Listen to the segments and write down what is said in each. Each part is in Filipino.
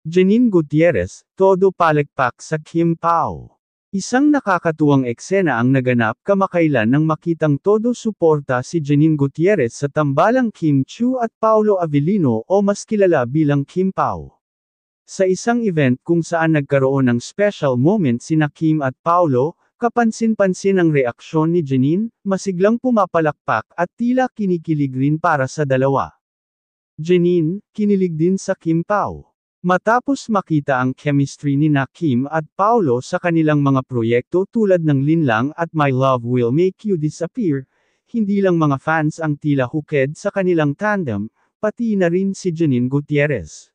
Janine Gutierrez, todo palakpak sa Kim Pao. Isang nakakatuwang eksena ang naganap kamakailan nang makitang todo suporta si Janine Gutierrez sa tambalang Kim Chiu at Paolo Avellino o mas kilala bilang Kim Pao. Sa isang event kung saan nagkaroon ng special moment sina Kim at Paolo, kapansin-pansin ang reaksyon ni Janine, masiglang pumapalakpak at tila kinikilig rin para sa dalawa. Janine, kinilig din sa Kim Pao. Matapos makita ang chemistry ni Kim at Paolo sa kanilang mga proyekto tulad ng Linlang at My Love Will Make You Disappear, hindi lang mga fans ang tila hooked sa kanilang tandem, pati na rin si Janine Gutierrez.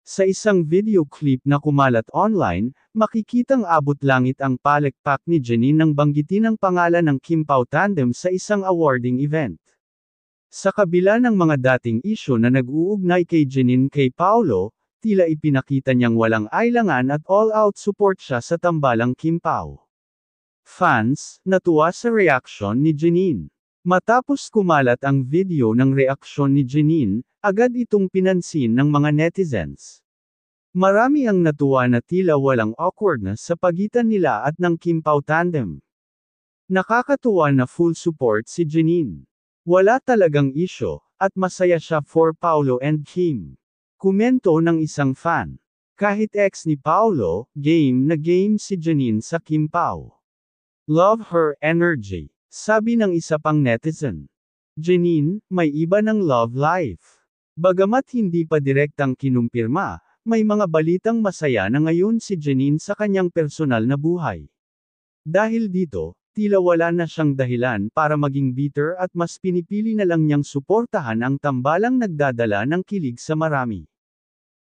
Sa isang video clip na kumalat online, makikitang abot langit ang palakpak ni Janine nang banggitin ang pangalan ng Kim Pao tandem sa isang awarding event. Sa kabila ng mga dating isyu na nag-uugnay kay Janine kay Paolo, tila ipinakita niyang walang ailangan at all-out support siya sa tambalang Kim Pao. Fans, natuwa sa reaksyon ni Janine. Matapos kumalat ang video ng reaksyon ni Janine, agad itong pinansin ng mga netizens. Marami ang natuwa na tila walang awkwardness sa pagitan nila at ng Kim Pao tandem. Nakakatuwa na full support si Janine. Wala talagang isyo, at masaya siya for Paolo and Kim. Komento ng isang fan. Kahit ex ni Paolo, game na game si Janine sa Kim Pao. Love her energy, sabi ng isa pang netizen. Janine, may iba ng love life. Bagamat hindi pa direktang kinumpirma, may mga balitang masaya na ngayon si Janine sa kanyang personal na buhay. Dahil dito, tila wala na siyang dahilan para maging bitter at mas pinipili na lang niyang suportahan ang tambalang nagdadala ng kilig sa marami.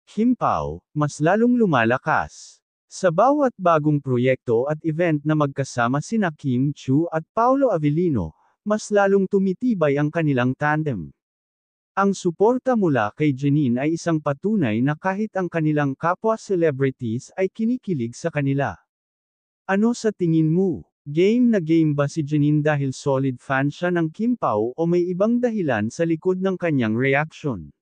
Kim Pao, mas lalong lumalakas. Sa bawat bagong proyekto at event na magkasama sina Kim Chiu at Paolo Avellino, mas lalong tumitibay ang kanilang tandem. Ang suporta mula kay Janine ay isang patunay na kahit ang kanilang kapwa celebrities ay kinikilig sa kanila. Ano sa tingin mo? Game na game ba si Janine dahil solid fan siya ng Kim Pao o may ibang dahilan sa likod ng kanyang reaction?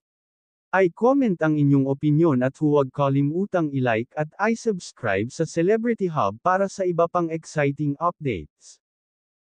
I-comment ang inyong opinyon at huwag kalimutang i-like at i-subscribe sa Celebrity Hub para sa iba pang exciting updates.